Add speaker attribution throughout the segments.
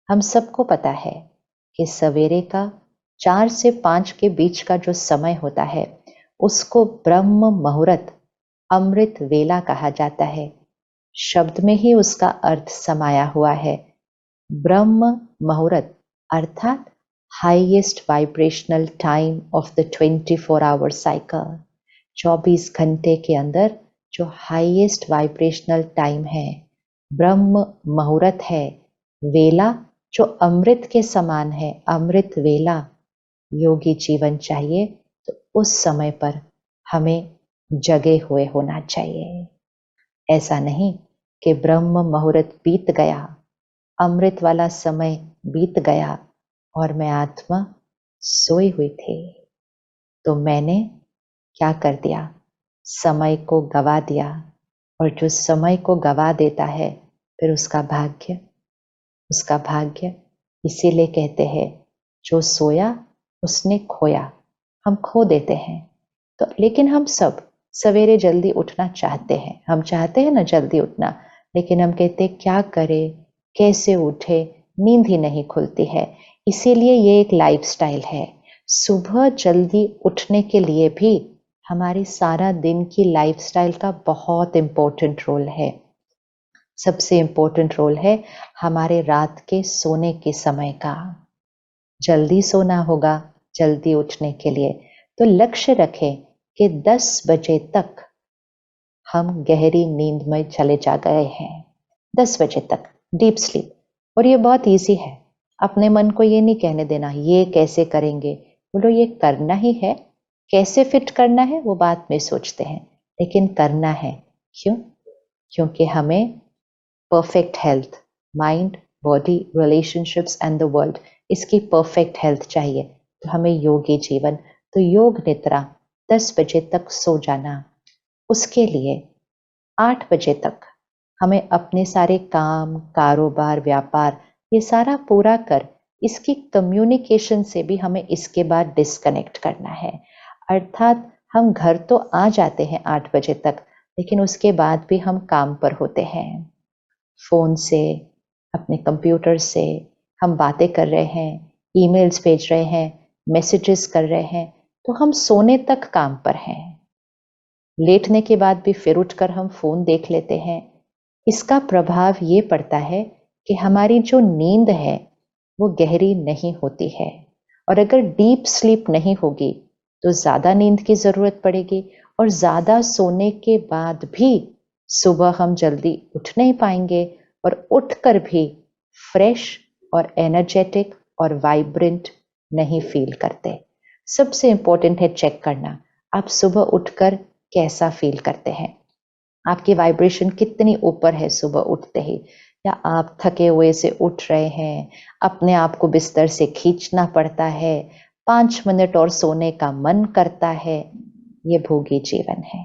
Speaker 1: हम सबको पता है कि सवेरे का 4 से 5 के बीच का जो समय होता है उसको ब्रह्म मुहूर्त, अमृत वेला कहा जाता है। शब्द में ही उसका अर्थ समाया हुआ है। ब्रह्म मुहूर्त अर्थात highest vibrational time of the 24 hour cycle. 24 घंटे के अंदर जो हाईएस्ट वाइब्रेशनल टाइम है ब्रह्म मुहूर्त है। वेला जो अमृत के समान है, अमृत वेला। योगी जीवन चाहिए तो उस समय पर हमें जगे हुए होना चाहिए। ऐसा नहीं कि ब्रह्म मुहूर्त बीत गया, अमृत वाला समय बीत गया और मैं आत्मा सोई हुई थी, तो मैंने क्या कर दिया, समय को गवा दिया। और जो समय को गवा देता है फिर उसका भाग्य इसीलिए कहते हैं जो सोया उसने खोया। हम खो देते हैं तो, लेकिन हम सब सवेरे जल्दी उठना चाहते हैं, हम चाहते हैं ना जल्दी उठना, लेकिन हम कहते हैं क्या करें, कैसे उठे, नींद ही नहीं खुलती है। इसीलिए ये एक लाइफस्टाइल है। सुबह जल्दी उठने के लिए भी हमारी सारा दिन की लाइफस्टाइल का बहुत इंपॉर्टेंट रोल है। सबसे इंपॉर्टेंट रोल है हमारे रात के सोने के समय का। जल्दी सोना होगा जल्दी उठने के लिए, तो लक्ष्य रखें कि 10 बजे तक हम गहरी नींद में चले जा गए हैं। 10 बजे तक डीप स्लीप। और ये बहुत इजी है। अपने मन को ये नहीं कहने देना ये कैसे करेंगे, बोलो ये करना ही है। कैसे फिट करना है वो बात में सोचते हैं, लेकिन करना है। क्यों? क्योंकि हमें perfect health, mind, body, relationships and the world, इसकी परफेक्ट हेल्थ चाहिए। तो हमें योगी जीवन, तो योग निद्रा 10 बजे तक सो जाना। उसके लिए 8 बजे तक हमें अपने सारे काम, कारोबार, व्यापार ये सारा पूरा कर इसकी कम्युनिकेशन से भी हमें इसके बाद डिस्कनेक्ट करना है। अर्थात हम घर तो आ जाते हैं 8 बजे तक, लेकिन उसके बाद भी हम काम पर होते हैं। फोन से, अपने कंप्यूटर से हम बातें कर रहे हैं, ईमेल्स भेज रहे हैं, मैसेजेस कर रहे हैं, तो हम सोने तक काम पर हैं। लेटने के बाद भी फिर उठकर हम फोन देख लेते हैं। इसका प्रभाव ये पड़ता है कि हमारी जो नींद है वो गहरी नहीं होती है। और अगर डीप स्लीप नहीं होगी तो ज्यादा नींद की जरूरत पड़ेगी, और ज्यादा सोने के बाद भी सुबह हम जल्दी उठ नहीं पाएंगे, और उठकर भी फ्रेश और एनर्जेटिक और वाइब्रेंट नहीं फील करते। सबसे इंपॉर्टेंट है चेक करना, आप सुबह उठकर कैसा फील करते हैं, आपकी वाइब्रेशन कितनी ऊपर है सुबह उठते ही, या आप थके हुए से उठ रहे हैं, अपने आप को बिस्तर से खींचना पड़ता है, 5 मिनट और सोने का मन करता है। ये भोगी जीवन है।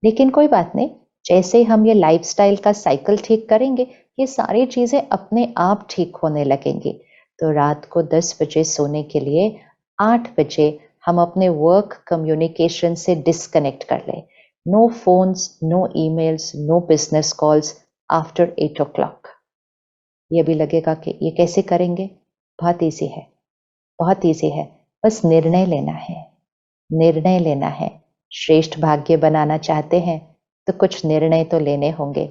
Speaker 1: लेकिन कोई बात नहीं, जैसे ही हम ये लाइफस्टाइल का साइकिल ठीक करेंगे ये सारी चीजें अपने आप ठीक होने लगेंगी। तो रात को 10 बजे सोने के लिए 8 बजे हम अपने वर्क कम्युनिकेशन से डिस्कनेक्ट कर लें। No phones, no emails, no business calls after 8 o'clock। ये भी लगेगा कि ये कैसे करेंगे, बहुत ईजी है, बहुत ईजी है। बस निर्णय लेना है, निर्णय लेना है। श्रेष्ठ भाग्य बनाना चाहते हैं तो कुछ निर्णय तो लेने होंगे।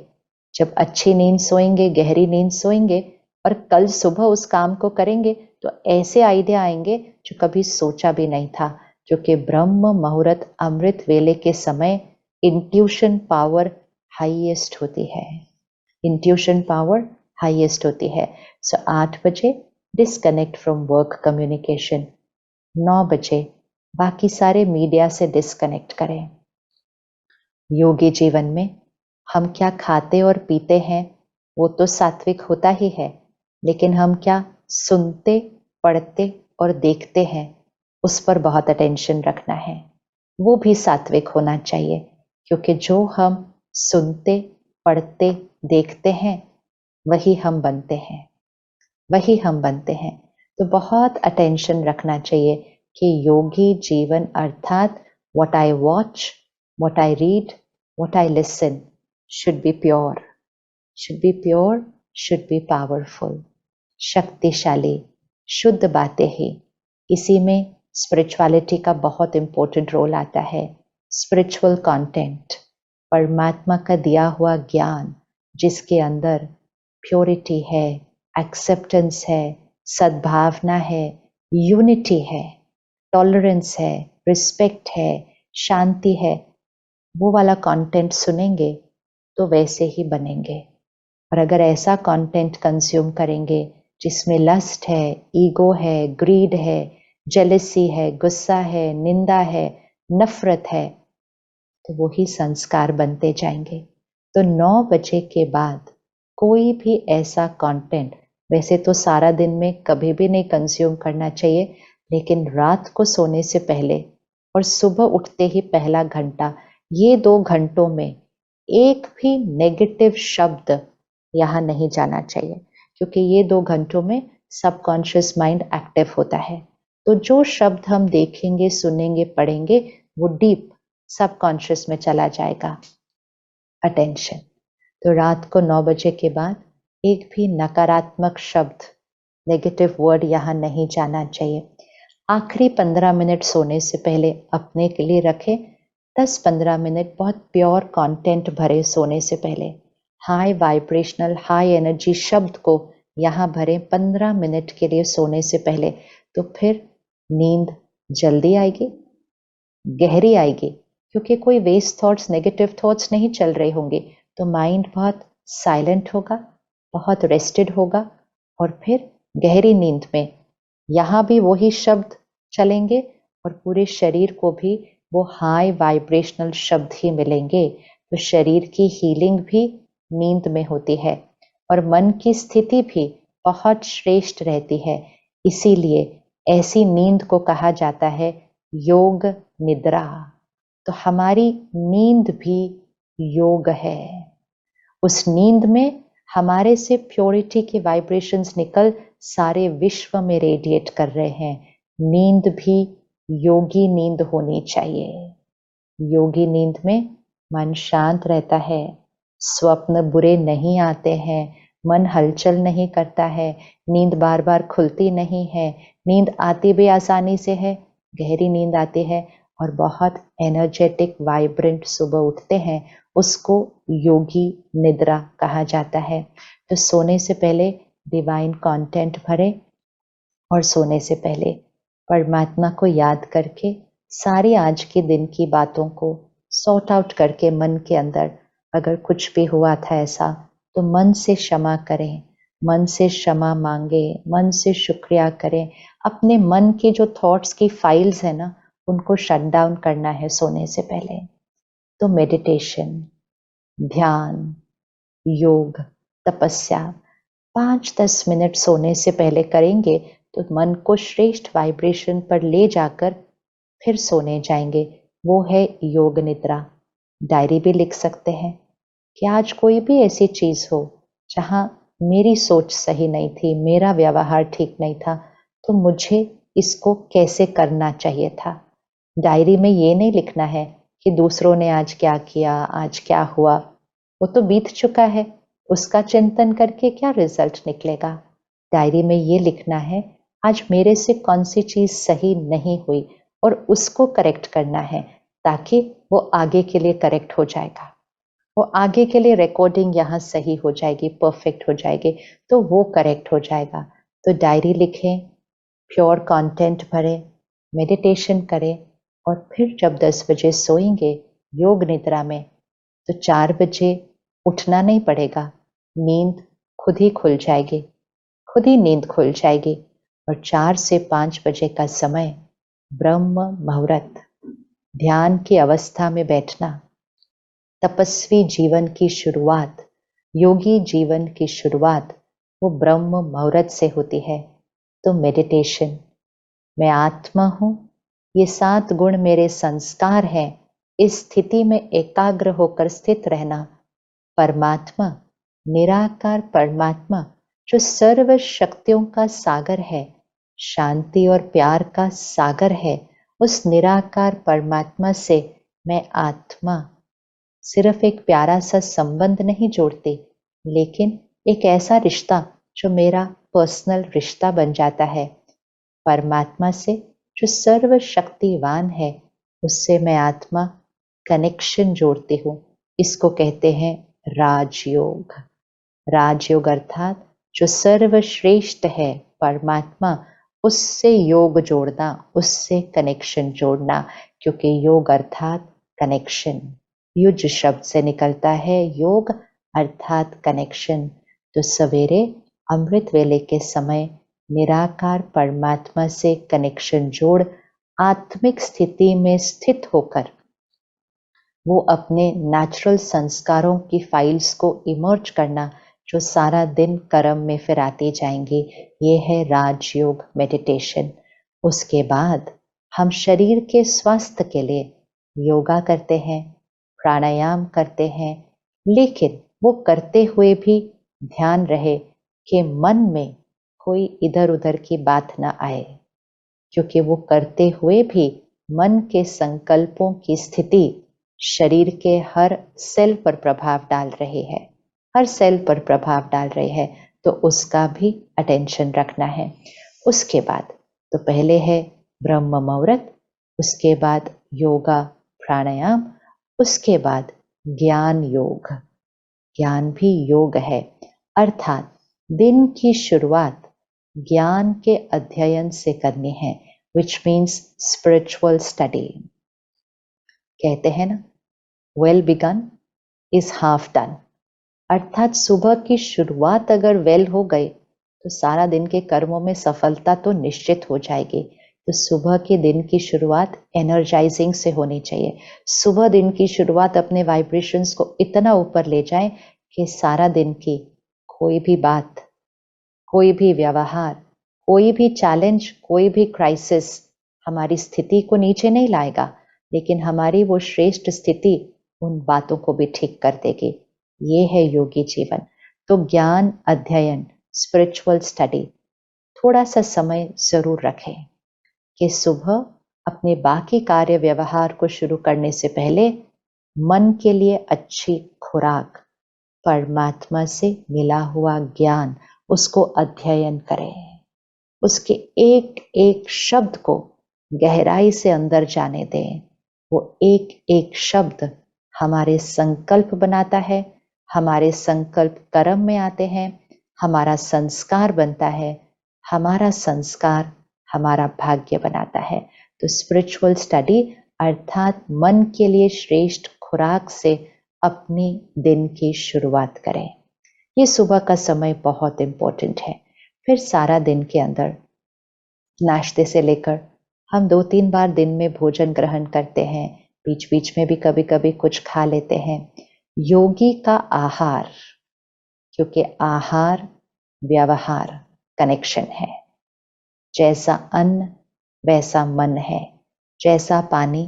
Speaker 1: जब अच्छी नींद सोएंगे, गहरी नींद सोएंगे और कल सुबह उस काम को करेंगे तो ऐसे आइडिया आएंगे जो कभी सोचा भी नहीं था। जो कि ब्रह्म मुहूर्त अमृत वेले के समय इंट्यूशन पावर हाईएस्ट होती है। इंट्यूशन पावर हाईएस्ट होती है। सो 8 बजे डिस्कनेक्ट फ्रॉम वर्क कम्युनिकेशन, 9 बजे बाकी सारे मीडिया से डिस्कनेक्ट करें। योगी जीवन में हम क्या खाते और पीते हैं वो तो सात्विक होता ही है, लेकिन हम क्या सुनते, पढ़ते और देखते हैं उस पर बहुत अटेंशन रखना है। वो भी सात्विक होना चाहिए, क्योंकि जो हम सुनते, पढ़ते, देखते हैं वही हम बनते हैं, वही हम बनते हैं। तो बहुत अटेंशन रखना चाहिए कि योगी जीवन अर्थात what I watch, what I read, what I listen should be pure, should be pure, should be powerful, शक्तिशाली, शुद्ध बातें ही। इसी में स्पिरिचुअलिटी का बहुत इम्पोर्टेंट रोल आता है। स्पिरिचुअल कंटेंट, परमात्मा का दिया हुआ ज्ञान जिसके अंदर प्योरिटी है, एक्सेप्टेंस है, सद्भावना है, यूनिटी है, टॉलरेंस है, रिस्पेक्ट है, शांति है, वो वाला कंटेंट सुनेंगे तो वैसे ही बनेंगे। और अगर ऐसा कंटेंट कंज्यूम करेंगे जिसमें लस्ट है, ईगो है, ग्रीड है, जेलसी है, गुस्सा है, निंदा है, नफरत है, तो वही संस्कार बनते जाएंगे। तो 9 बजे के बाद कोई भी ऐसा कंटेंट, वैसे तो सारा दिन में कभी भी नहीं कंज्यूम करना चाहिए, लेकिन रात को सोने से पहले और सुबह उठते ही पहला घंटा, ये 2 घंटों में एक भी नेगेटिव शब्द यहाँ नहीं जाना चाहिए, क्योंकि ये 2 घंटों में सबकॉन्शियस माइंड एक्टिव होता है। तो जो शब्द हम देखेंगे, सुनेंगे, पढ़ेंगे, वो डीप सबकॉन्शियस में चला जाएगा। अटेंशन। तो रात को 9 बजे के बाद एक भी नकारात्मक शब्द, नेगेटिव वर्ड यहाँ नहीं जाना चाहिए। आखिरी 15 मिनट सोने से पहले अपने के लिए रखें। 10-15 मिनट बहुत प्योर कंटेंट भरे सोने से पहले। हाई वाइब्रेशनल, हाई एनर्जी शब्द को यहाँ भरें 15 मिनट के लिए सोने से पहले। तो फिर नींद जल्दी आएगी, गहरी आएगी, क्योंकि कोई वेस्ट थॉट्स, नेगेटिव थॉट्स नहीं चल रहे होंगे। तो माइंड बहुत साइलेंट होगा, बहुत रेस्टेड होगा, और फिर गहरी नींद में यहाँ भी वही शब्द चलेंगे और पूरे शरीर को भी वो हाई वाइब्रेशनल शब्द ही मिलेंगे। तो शरीर की हीलिंग भी नींद में होती है और मन की स्थिति भी बहुत श्रेष्ठ रहती है। इसीलिए ऐसी नींद को कहा जाता है योग निद्रा। तो हमारी नींद भी योग है। उस नींद में हमारे से प्योरिटी के वाइब्रेशंस निकल सारे विश्व में रेडिएट कर रहे हैं। नींद भी योगी नींद होनी चाहिए। योगी नींद में मन शांत रहता है, स्वप्न बुरे नहीं आते हैं, मन हलचल नहीं करता है, नींद बार बार खुलती नहीं है, नींद आती भी आसानी से है, गहरी नींद आती है और बहुत एनर्जेटिक वाइब्रेंट सुबह उठते हैं। उसको योगी निद्रा कहा जाता है। तो सोने से पहले डिवाइन कंटेंट भरें और सोने से पहले परमात्मा को याद करके सारी आज के दिन की बातों को सॉर्ट आउट करके मन के अंदर, अगर कुछ भी हुआ था ऐसा, तो मन से क्षमा करें, मन से क्षमा मांगे, मन से शुक्रिया करें। अपने मन के जो थॉट्स की फाइल्स है ना, उनको शट डाउन करना है सोने से पहले। तो मेडिटेशन, ध्यान, योग, तपस्या 5-10 मिनट सोने से पहले करेंगे तो मन को श्रेष्ठ वाइब्रेशन पर ले जाकर फिर सोने जाएंगे। वो है योग निद्रा। डायरी भी लिख सकते हैं कि आज कोई भी ऐसी चीज हो जहां मेरी सोच सही नहीं थी, मेरा व्यवहार ठीक नहीं था, तो मुझे इसको कैसे करना चाहिए था। डायरी में ये नहीं लिखना है कि दूसरों ने आज क्या किया, आज क्या हुआ, वो तो बीत चुका है, उसका चिंतन करके क्या रिजल्ट निकलेगा। डायरी में ये लिखना है आज मेरे से कौन सी चीज सही नहीं हुई और उसको करेक्ट करना है, ताकि वो आगे के लिए करेक्ट हो जाएगा, वो आगे के लिए रिकॉर्डिंग यहाँ सही हो जाएगी, परफेक्ट हो जाएगी, तो वो करेक्ट हो जाएगा। तो डायरी लिखें, प्योर कंटेंट भरें, मेडिटेशन करें और फिर जब 10 बजे सोएंगे योग निद्रा में, तो 4 बजे उठना नहीं पड़ेगा, नींद खुद ही खुल जाएगी, खुद ही नींद खुल जाएगी। और 4 से 5 बजे का समय ब्रह्म मुहूर्त, ध्यान की अवस्था में बैठना, तपस्वी जीवन की शुरुआत, योगी जीवन की शुरुआत वो ब्रह्म मुहूर्त से होती है। तो मेडिटेशन, मैं आत्मा हूं, ये 7 गुण मेरे संस्कार हैं, इस स्थिति में एकाग्र होकर स्थित रहना। परमात्मा, निराकार परमात्मा जो सर्व शक्तियों का सागर है, शांति और प्यार का सागर है, उस निराकार परमात्मा से मैं आत्मा सिर्फ एक प्यारा सा संबंध नहीं जोड़ती, लेकिन एक ऐसा रिश्ता जो मेरा पर्सनल रिश्ता बन जाता है। परमात्मा से जो सर्वशक्तिवान है उससे मैं आत्मा कनेक्शन जोड़ती हूँ। इसको कहते हैं राजयोग। राजयोग अर्थात जो सर्वश्रेष्ठ है परमात्मा, उससे योग जोड़ना, उससे कनेक्शन जोड़ना, क्योंकि योग अर्थात कनेक्शन। युज शब्द से निकलता है योग अर्थात कनेक्शन। तो सवेरे अमृत वेले के समय निराकार परमात्मा से कनेक्शन जोड़ आत्मिक स्थिति में स्थित होकर वो अपने नेचुरल संस्कारों की फाइल्स को इमर्ज करना, जो सारा दिन कर्म में फिर आती जाएंगी, ये है राजयोग मेडिटेशन। उसके बाद हम शरीर के स्वास्थ्य के लिए योगा करते हैं, प्राणायाम करते हैं, लेकिन वो करते हुए भी ध्यान रहे कि मन में कोई इधर उधर की बात ना आए, क्योंकि वो करते हुए भी मन के संकल्पों की स्थिति शरीर के हर सेल पर प्रभाव डाल रही है, हर सेल पर प्रभाव डाल रही है, तो उसका भी अटेंशन रखना है। उसके बाद तो पहले है ब्रह्म मुहूर्त, उसके बाद योगा प्राणायाम, उसके बाद ज्ञान योग। ज्ञान भी योग है, अर्थात दिन की शुरुआत ज्ञान के अध्ययन से करनी है, विच मीन्स स्पिरिचुअल स्टडी। कहते हैं ना, well begun is half done. अर्थात सुबह की शुरुआत अगर वेल हो गई तो सारा दिन के कर्मों में सफलता तो निश्चित हो जाएगी। तो सुबह के दिन की शुरुआत एनर्जाइजिंग से होनी चाहिए। सुबह दिन की शुरुआत अपने वाइब्रेशंस को इतना ऊपर ले जाए कि सारा दिन की कोई भी बात, कोई भी व्यवहार, कोई भी चैलेंज, कोई भी क्राइसिस हमारी स्थिति को नीचे नहीं लाएगा, लेकिन हमारी वो श्रेष्ठ स्थिति उन बातों को भी ठीक कर देगी। ये है योगी जीवन। तो ज्ञान अध्ययन, स्पिरिचुअल स्टडी, थोड़ा सा समय जरूर रखें कि सुबह अपने बाकी कार्य व्यवहार को शुरू करने से पहले मन के लिए अच्छी खुराक, परमात्मा से मिला हुआ ज्ञान, उसको अध्ययन करें। उसके एक एक शब्द को गहराई से अंदर जाने दें। वो एक एक शब्द हमारे संकल्प बनाता है, हमारे संकल्प कर्म में आते हैं, हमारा संस्कार बनता है, हमारा संस्कार हमारा भाग्य बनाता है। तो स्पिरिचुअल स्टडी अर्थात मन के लिए श्रेष्ठ खुराक से अपनी दिन की शुरुआत करें। ये सुबह का समय बहुत इंपॉर्टेंट है। फिर सारा दिन के अंदर नाश्ते से लेकर हम 2-3 बार दिन में भोजन ग्रहण करते हैं, बीच बीच में भी कभी कभी कुछ खा लेते हैं। योगी का आहार, क्योंकि आहार व्यवहार कनेक्शन है। जैसा अन्न वैसा मन है, जैसा पानी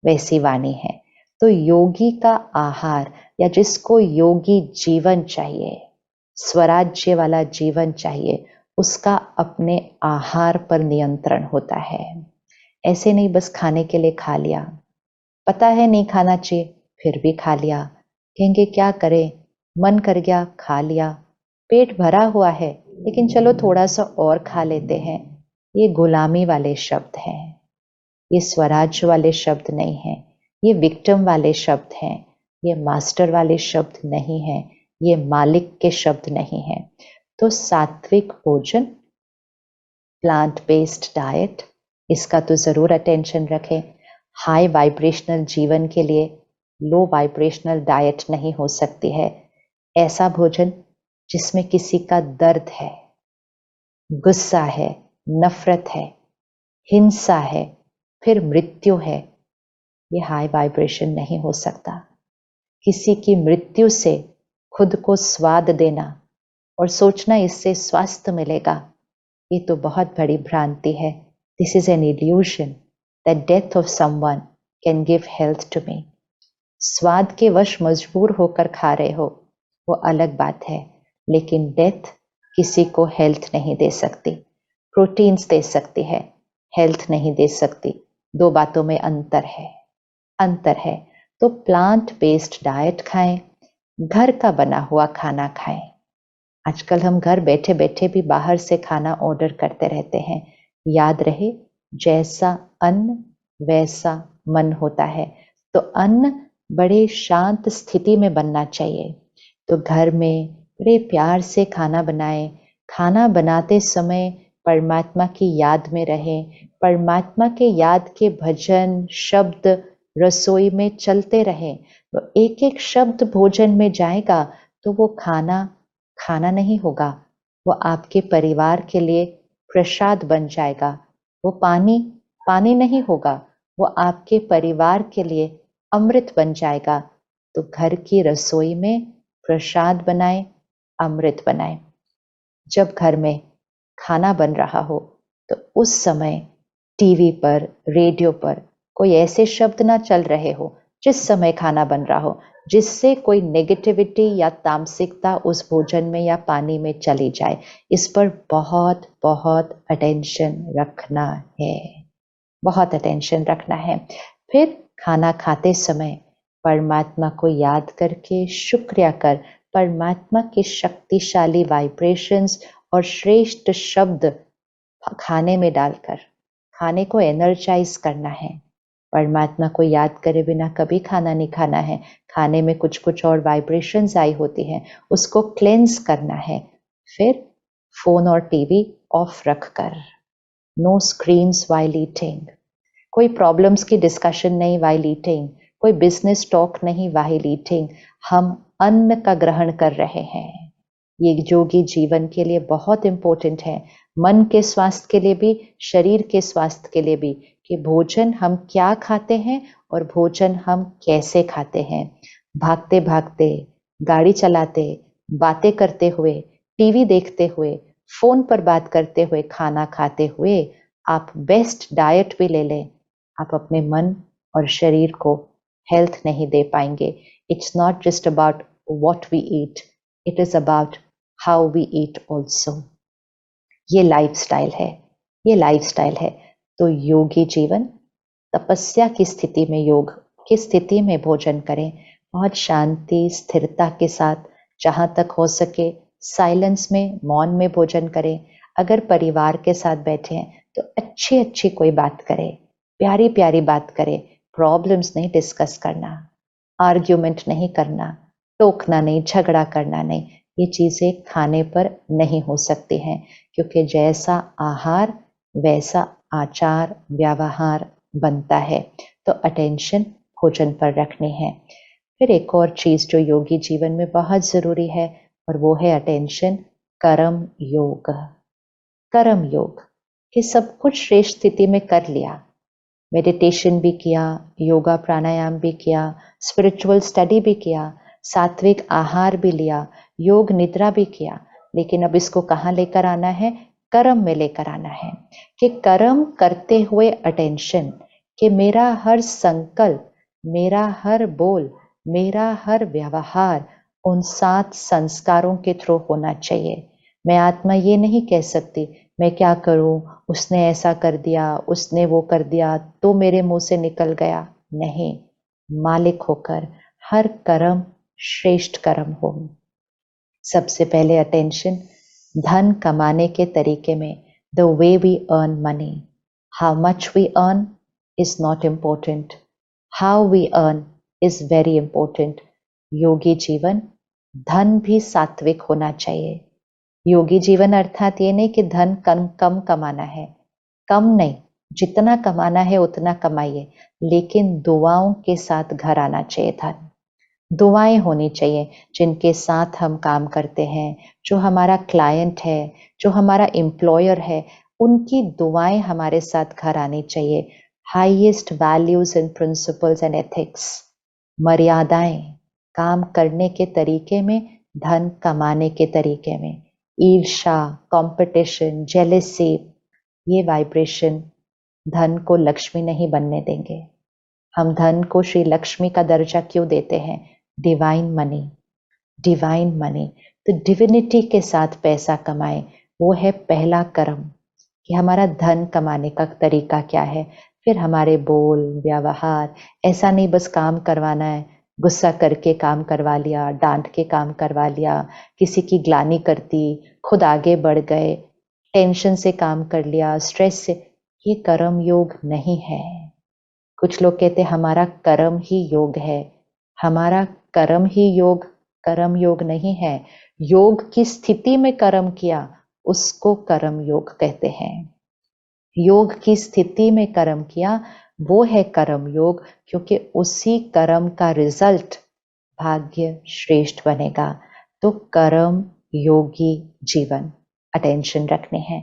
Speaker 1: वैसी वाणी है। तो योगी का आहार, या जिसको योगी जीवन चाहिए, स्वराज्य वाला जीवन चाहिए, उसका अपने आहार पर नियंत्रण होता है। ऐसे नहीं बस खाने के लिए खा लिया, पता है नहीं खाना चाहिए फिर भी खा लिया, कहेंगे क्या करें, मन कर गया खा लिया, पेट भरा हुआ है लेकिन चलो थोड़ा सा और खा लेते हैं। ये गुलामी वाले शब्द हैं, ये स्वराज्य वाले शब्द नहीं हैं, ये विक्टिम वाले शब्द हैं, ये मास्टर वाले शब्द नहीं हैं, ये मालिक के शब्द नहीं हैं। तो सात्विक भोजन, प्लांट बेस्ड डाइट, इसका तो जरूर अटेंशन रखें। हाई वाइब्रेशनल जीवन के लिए लो वाइब्रेशनल डाइट नहीं हो सकती है। ऐसा भोजन जिसमें किसी का दर्द है, गुस्सा है, नफरत है, हिंसा है, फिर मृत्यु है, ये हाई वाइब्रेशन नहीं हो सकता। किसी की मृत्यु से खुद को स्वाद देना और सोचना इससे स्वास्थ्य मिलेगा, ये तो बहुत बड़ी भ्रांति है। This is an illusion that death of someone can give health to me. स्वाद के वश मजबूर होकर खा रहे हो वो अलग बात है, लेकिन डेथ किसी को हेल्थ नहीं दे सकती। प्रोटीन्स दे सकती है, हेल्थ नहीं दे सकती। दो बातों में अंतर है, अंतर है। तो प्लांट बेस्ड डाइट खाएं, घर का बना हुआ खाना खाएं, आजकल हम घर बैठे बैठे भी बाहर से खाना ऑर्डर करते रहते हैं। याद रहे, जैसा अन्न वैसा मन होता है। तो अन्न बड़े शांत स्थिति में बनना चाहिए। तो घर में बड़े प्यार से खाना बनाएं। खाना बनाते समय परमात्मा की याद में रहें। परमात्मा के याद के भजन शब्द रसोई में चलते रहें। तो एक एक शब्द भोजन में जाएगा तो वो खाना खाना नहीं होगा, वो आपके परिवार के लिए प्रसाद बन जाएगा। वो पानी पानी नहीं होगा, वो आपके परिवार के लिए अमृत बन जाएगा। तो घर की रसोई में प्रसाद बनाएं, अमृत बनाएं। जब घर में खाना बन रहा हो तो उस समय टीवी पर, रेडियो पर कोई ऐसे शब्द ना चल रहे हो जिस समय खाना बन रहा हो, जिससे कोई नेगेटिविटी या तामसिकता उस भोजन में या पानी में चली जाए। इस पर बहुत बहुत अटेंशन रखना है, बहुत अटेंशन रखना है। फिर खाना खाते समय परमात्मा को याद करके शुक्रिया कर, परमात्मा के शक्तिशाली वाइब्रेशंस और श्रेष्ठ शब्द खाने में डालकर खाने को एनर्जाइज करना है। परमात्मा को याद करे बिना कभी खाना नहीं खाना है। खाने में कुछ कुछ और वाइब्रेशंस आई होती हैं, उसको क्लेंस करना है। फिर फोन और टीवी ऑफ रखकर, नो स्क्रीन्स वाइल ईटिंग, कोई प्रॉब्लम्स की डिस्कशन नहीं वाइल ईटिंग, कोई बिजनेस टॉक नहीं वाइल ईटिंग। हम अन्न का ग्रहण कर रहे हैं। ये योगी जीवन के लिए बहुत इंपॉर्टेंट है, मन के स्वास्थ्य के लिए भी, शरीर के स्वास्थ्य के लिए भी, कि भोजन हम क्या खाते हैं और भोजन हम कैसे खाते हैं। भागते भागते, गाड़ी चलाते, बातें करते हुए, टीवी देखते हुए, फोन पर बात करते हुए, खाना खाते हुए आप बेस्ट डाइट भी ले लें, आप अपने मन और शरीर को हेल्थ नहीं दे पाएंगे। It's not just about what we eat, it is about how we eat also. ये लाइफस्टाइल है, ये लाइफस्टाइल है। तो योगी जीवन, तपस्या की स्थिति में, योग की स्थिति में भोजन करें। बहुत शांति स्थिरता के साथ, जहाँ तक हो सके साइलेंस में, मौन में भोजन करें। अगर परिवार के साथ बैठे हैं तो अच्छी अच्छी कोई बात करें, प्यारी प्यारी बात करें। प्रॉब्लम्स नहीं डिस्कस करना, आर्ग्यूमेंट नहीं करना, टोकना नहीं, झगड़ा करना नहीं। ये चीजें खाने पर नहीं हो सकती हैं, क्योंकि जैसा आहार वैसा आचार व्यवहार बनता है। तो अटेंशन भोजन पर रखनी है। फिर एक और चीज जो योगी जीवन में बहुत जरूरी है, और वो है अटेंशन कर्म योग। कर्म योग कि सब कुछ श्रेष्ठ स्थिति में कर लिया, मेडिटेशन भी किया, योगा प्राणायाम भी किया, स्पिरिचुअल स्टडी भी किया, सात्विक आहार भी लिया, योग निद्रा भी किया, लेकिन अब इसको कहाँ लेकर आना है? कर्म में लेकर आना है। कि कर्म करते हुए अटेंशन, कि मेरा हर संकल्प, मेरा हर बोल, मेरा हर व्यवहार उन 7 संस्कारों के थ्रू होना चाहिए। मैं आत्मा ये नहीं कह सकती मैं क्या करूं, उसने ऐसा कर दिया, उसने वो कर दिया तो मेरे मुंह से निकल गया। नहीं, मालिक होकर हर कर्म श्रेष्ठ कर्म हो। सबसे पहले अटेंशन धन कमाने के तरीके में, the way we earn money. How much we earn is not important, how we earn is very important. योगी जीवन, धन भी सात्विक होना चाहिए। योगी जीवन अर्थात ये नहीं कि धन कम कम कमाना है, कम नहीं, जितना कमाना है उतना कमाइए, लेकिन दुआओं के साथ घर आना चाहिए धन। दुआएं होनी चाहिए जिनके साथ हम काम करते हैं, जो हमारा क्लाइंट है, जो हमारा एम्प्लॉयर है, उनकी दुआएं हमारे साथ घर आनी चाहिए। Highest values and principles and ethics, मर्यादाएं, काम करने के तरीके में, धन कमाने के तरीके में। ईर्षा, कंपटीशन, जेलेसी, ये वाइब्रेशन धन को लक्ष्मी नहीं बनने देंगे। हम धन को श्री लक्ष्मी का दर्जा क्यों देते हैं? Divine money, divine money. तो डिविनिटी के साथ पैसा कमाएं, वो है पहला कर्म, कि हमारा धन कमाने का तरीका क्या है। फिर हमारे बोल व्यवहार, ऐसा नहीं बस काम करवाना है, गुस्सा करके काम करवा लिया, डांट के काम करवा लिया, किसी की ग्लानि कर दी, खुद आगे बढ़ गए, टेंशन से काम कर लिया, स्ट्रेस से, ये कर्म योग नहीं है। कुछ लोग कहते हैं हमारा कर्म ही योग है। हमारा कर्म ही योग कर्म योग नहीं है। योग की स्थिति में कर्म किया उसको कर्म योग कहते हैं। योग की स्थिति में कर्म किया वो है कर्म योग, क्योंकि उसी कर्म का रिजल्ट भाग्य श्रेष्ठ बनेगा। तो कर्म योगी जीवन अटेंशन रखने हैं।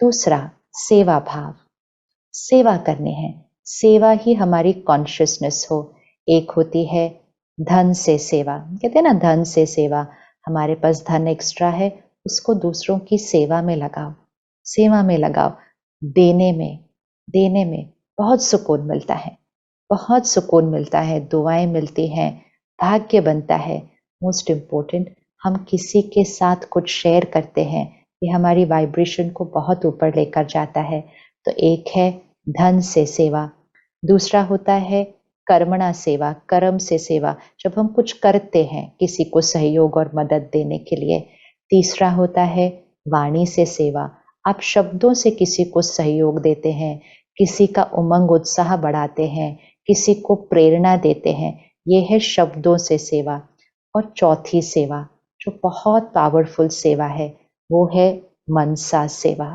Speaker 1: दूसरा, सेवा भाव, सेवा करने हैं। सेवा ही हमारी कॉन्शियसनेस हो। एक होती है धन से सेवा, कहते हैं ना धन से सेवा, हमारे पास धन एक्स्ट्रा है उसको दूसरों की सेवा में लगाओ, सेवा में लगाओ। देने में बहुत सुकून मिलता है, बहुत सुकून मिलता है, दुआएं मिलती हैं, भाग्य बनता है। मोस्ट इम्पोर्टेंट, हम किसी के साथ कुछ शेयर करते हैं, ये हमारी वाइब्रेशन को बहुत ऊपर लेकर जाता है। तो एक है धन से सेवा, दूसरा होता है कर्मणा सेवा, कर्म से सेवा, जब हम कुछ करते हैं किसी को सहयोग और मदद देने के लिए। तीसरा होता है वाणी से सेवा, आप शब्दों से किसी को सहयोग देते हैं, किसी का उमंग उत्साह बढ़ाते हैं, किसी को प्रेरणा देते हैं, ये है शब्दों से सेवा। और चौथी सेवा जो बहुत पावरफुल सेवा है वो है मनसा सेवा।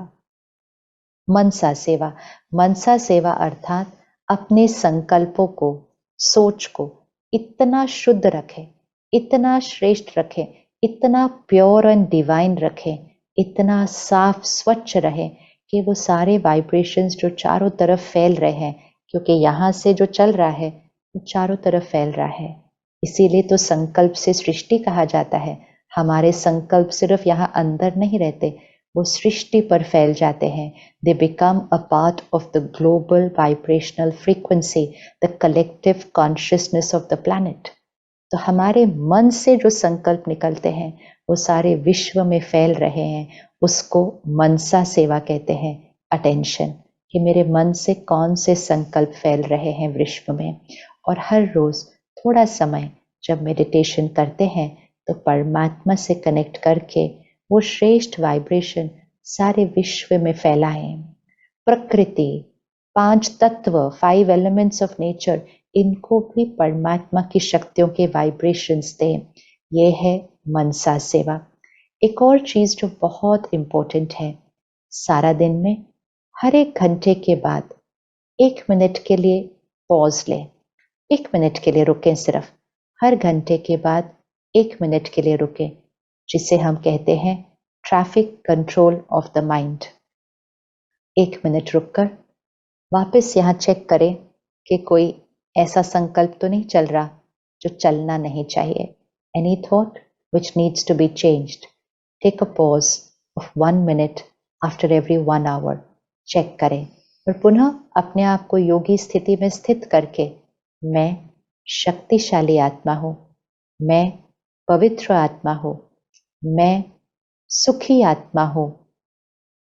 Speaker 1: मनसा सेवा, मनसा सेवा अर्थात अपने संकल्पों को, सोच को इतना शुद्ध रखें, इतना श्रेष्ठ रखें, इतना प्योर एंड डिवाइन रखें, इतना साफ स्वच्छ रहे कि वो सारे वाइब्रेशंस जो चारों तरफ फैल रहे हैं, क्योंकि यहाँ से जो चल रहा है वो चारों तरफ फैल रहा है। इसीलिए तो संकल्प से सृष्टि कहा जाता है। हमारे संकल्प सिर्फ यहाँ अंदर नहीं रहते, वो सृष्टि पर फैल जाते हैं। They become a part of the global vibrational frequency, the collective consciousness of the planet. तो हमारे मन से जो संकल्प निकलते हैं वो सारे विश्व में फैल रहे हैं, उसको मनसा सेवा कहते हैं। अटेंशन कि मेरे मन से कौन से संकल्प फैल रहे हैं विश्व में। और हर रोज थोड़ा समय जब मेडिटेशन करते हैं तो परमात्मा से कनेक्ट करके वो श्रेष्ठ वाइब्रेशन सारे विश्व में फैलाएं। प्रकृति, 5 तत्व, 5 एलिमेंट्स ऑफ नेचर, इनको भी परमात्मा की शक्तियों के वाइब्रेशंस दें। ये है मनसा सेवा। एक और चीज जो बहुत इंपॉर्टेंट है, सारा दिन में हर 1 घंटे के बाद 1 मिनट के लिए पॉज लें, 1 मिनट के लिए रुकें, सिर्फ हर घंटे के बाद 1 मिनट के लिए रुकें, जिसे हम कहते हैं traffic control of the mind. 1 minute रुककर वापस यहाँ चेक करें कि कोई ऐसा संकल्प तो नहीं चल रहा जो चलना नहीं चाहिए। Any thought which needs to be changed, take a pause of 1 minute after every 1 hour, check करें और पुनः अपने आप को योगी स्थिति में स्थित करके, मैं शक्तिशाली आत्मा हूँ, मैं पवित्र आत्मा हूँ, मैं सुखी आत्मा हूँ,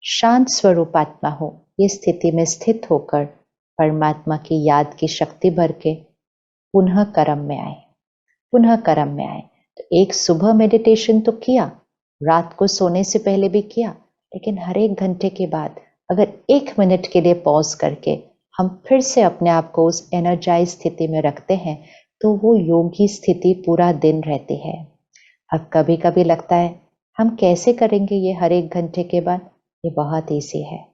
Speaker 1: शांत स्वरूप आत्मा हूँ, ये स्थिति में स्थित होकर परमात्मा की याद की शक्ति भर के पुनः कर्म में आए, पुनः कर्म में आए। तो एक सुबह मेडिटेशन तो किया, रात को सोने से पहले भी किया, लेकिन हर 1 घंटे के बाद अगर 1 मिनट के लिए पॉज करके हम फिर से अपने आप को उस एनर्जाइज स्थिति में रखते हैं तो वो योगी स्थिति पूरा दिन रहती है। अब कभी कभी लगता है हम कैसे करेंगे ये हर 1 घंटे के बाद? ये बहुत ईजी है,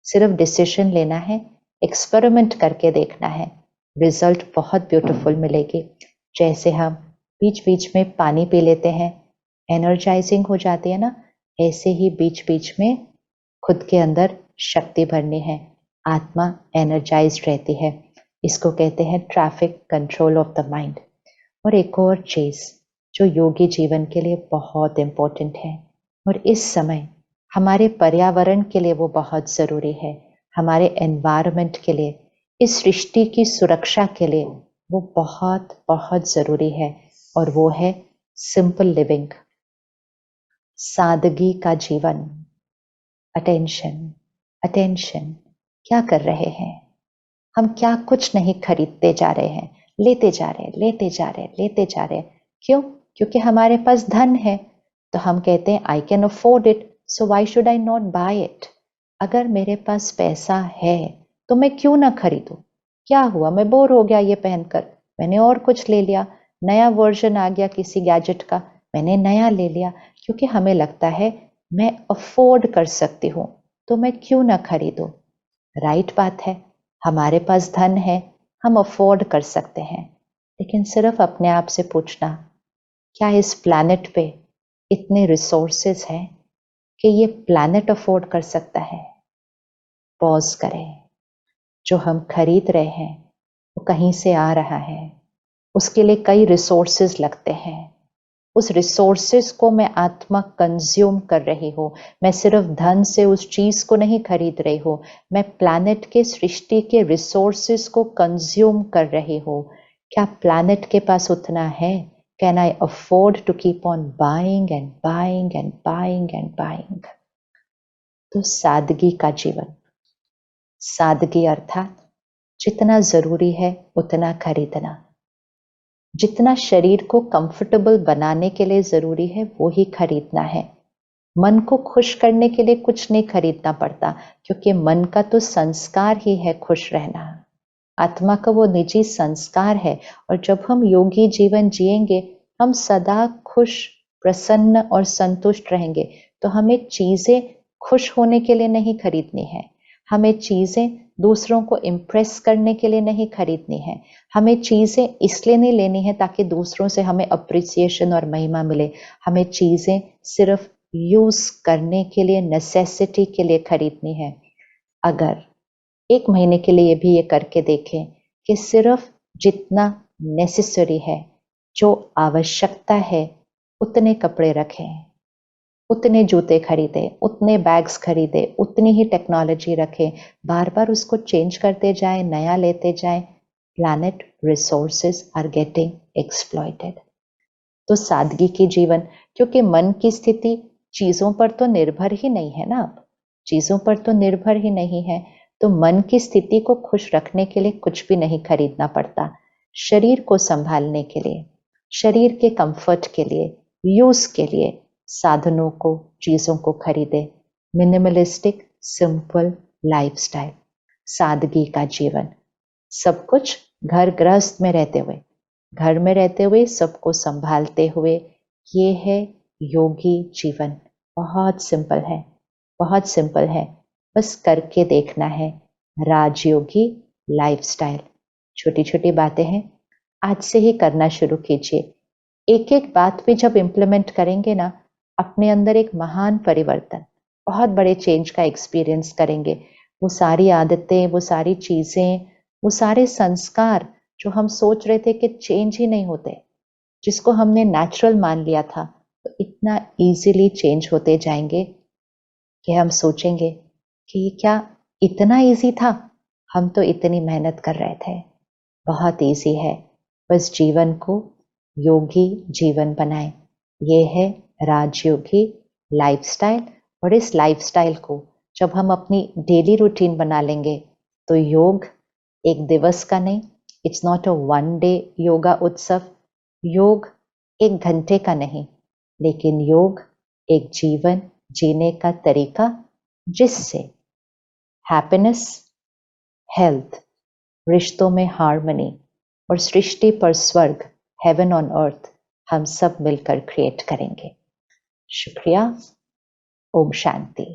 Speaker 1: सिर्फ डिसीजन लेना है, एक्सपेरिमेंट करके देखना है, रिजल्ट बहुत ब्यूटीफुल मिलेगी। जैसे हम बीच बीच में पानी पी लेते हैं, एनर्जाइजिंग हो जाती है ना, ऐसे ही बीच बीच में खुद के अंदर शक्ति भरनी है, आत्मा एनर्जाइज रहती है। इसको कहते हैं traffic control of the mind. और एक और चीज जो योगी जीवन के लिए बहुत इंपॉर्टेंट है और इस समय हमारे पर्यावरण के लिए वो बहुत ज़रूरी है, हमारे एनवायरनमेंट के लिए, इस सृष्टि की सुरक्षा के लिए वो बहुत बहुत ज़रूरी है, और वो है सिंपल लिविंग, सादगी का जीवन। अटेंशन, अटेंशन, क्या कर रहे हैं हम? क्या कुछ नहीं खरीदते जा रहे हैं, लेते जा रहे, लेते जा रहे, लेते जा रहे। क्यों? क्योंकि हमारे पास धन है, तो हम कहते हैं I can afford it, so why should I not buy it. अगर मेरे पास पैसा है तो मैं क्यों ना खरीदूं? क्या हुआ, मैं बोर हो गया ये पहनकर, मैंने और कुछ ले लिया, नया वर्जन आ गया किसी गैजेट का, मैंने नया ले लिया। क्योंकि हमें लगता है मैं अफोर्ड कर सकती हूं, तो मैं क्यों ना खरीदूं। राइट बात है, हमारे पास धन है, हम अफोर्ड कर सकते हैं। लेकिन सिर्फ अपने आप से पूछना, क्या इस प्लैनेट पे इतने रिसोर्सेज हैं कि ये प्लैनेट अफोर्ड कर सकता है? पॉज करें। जो हम खरीद रहे हैं वो कहीं से आ रहा है, उसके लिए कई रिसोर्सेज लगते हैं। उस रिसोर्सेज को मैं आत्मा कंज्यूम कर रही हूँ। मैं सिर्फ धन से उस चीज को नहीं खरीद रही हूँ, मैं प्लैनेट के, सृष्टि के रिसोर्सेज को कंज्यूम कर रही हूँ। क्या प्लैनेट के पास उतना है? Can I afford to keep on buying and buying and buying and buying? तो सादगी का जीवन, सादगी अर्थात जितना जरूरी है उतना खरीदना, जितना शरीर को कंफर्टेबल बनाने के लिए जरूरी है वो ही खरीदना है। मन को खुश करने के लिए कुछ नहीं खरीदना पड़ता, क्योंकि मन का तो संस्कार ही है खुश रहना। आत्मा का वो निजी संस्कार है। और जब हम योगी जीवन जिएंगे, हम सदा खुश, प्रसन्न और संतुष्ट रहेंगे। तो हमें चीजें खुश होने के लिए नहीं खरीदनी है, हमें चीजें दूसरों को इम्प्रेस करने के लिए नहीं खरीदनी है, हमें चीजें इसलिए नहीं लेनी है ताकि दूसरों से हमें अप्रिसिएशन और महिमा मिले। हमें चीजें सिर्फ यूज करने के लिए, नेसेसिटी के लिए खरीदनी है। अगर 1 महीने के लिए भी ये करके देखें कि सिर्फ जितना नेसेसरी है, जो आवश्यकता है, उतने कपड़े रखें, उतने जूते खरीदे, उतने बैग्स खरीदे, उतनी ही टेक्नोलॉजी रखें, बार बार उसको चेंज करते जाए, नया लेते जाए, planet resources are getting exploited. तो सादगी की जीवन, क्योंकि मन की स्थिति चीजों पर तो निर्भर ही नहीं है ना, अब चीजों पर तो निर्भर ही नहीं है, तो मन की स्थिति को खुश रखने के लिए कुछ भी नहीं खरीदना पड़ता। शरीर को संभालने के लिए, शरीर के कंफर्ट के लिए, यूज के लिए साधनों को, चीजों को खरीदे। मिनिमलिस्टिक सिंपल लाइफस्टाइल, सादगी का जीवन, सब कुछ घर गृहस्थ में रहते हुए, घर में रहते हुए सबको संभालते हुए, ये है योगी जीवन। बहुत सिंपल है, बहुत सिंपल है, बस करके देखना है। राजयोगी लाइफस्टाइल, छोटी छोटी बातें हैं, आज से ही करना शुरू कीजिए। एक एक बात भी जब इम्प्लीमेंट करेंगे ना, अपने अंदर एक महान परिवर्तन, बहुत बड़े चेंज का एक्सपीरियंस करेंगे। वो सारी आदतें, वो सारी चीजें, वो सारे संस्कार जो हम सोच रहे थे कि चेंज ही नहीं होते, जिसको हमने नेचुरल मान लिया था, तो इतना इजीली चेंज होते जाएंगे कि हम सोचेंगे कि ये क्या इतना इजी था, हम तो इतनी मेहनत कर रहे थे। बहुत इजी है, बस जीवन को योगी जीवन बनाएं। ये है राजयोगी लाइफस्टाइल। और इस लाइफस्टाइल को जब हम अपनी डेली रूटीन बना लेंगे, तो योग एक दिवस का नहीं, it's not a 1 day yoga उत्सव। योग 1 घंटे का नहीं, लेकिन योग एक जीवन जीने का तरीका, जिससे हैप्पीनेस, हेल्थ, रिश्तों में हार्मनी और सृष्टि पर स्वर्ग, हेवन ऑन अर्थ, हम सब मिलकर क्रिएट करेंगे। शुक्रिया। ओम शांति।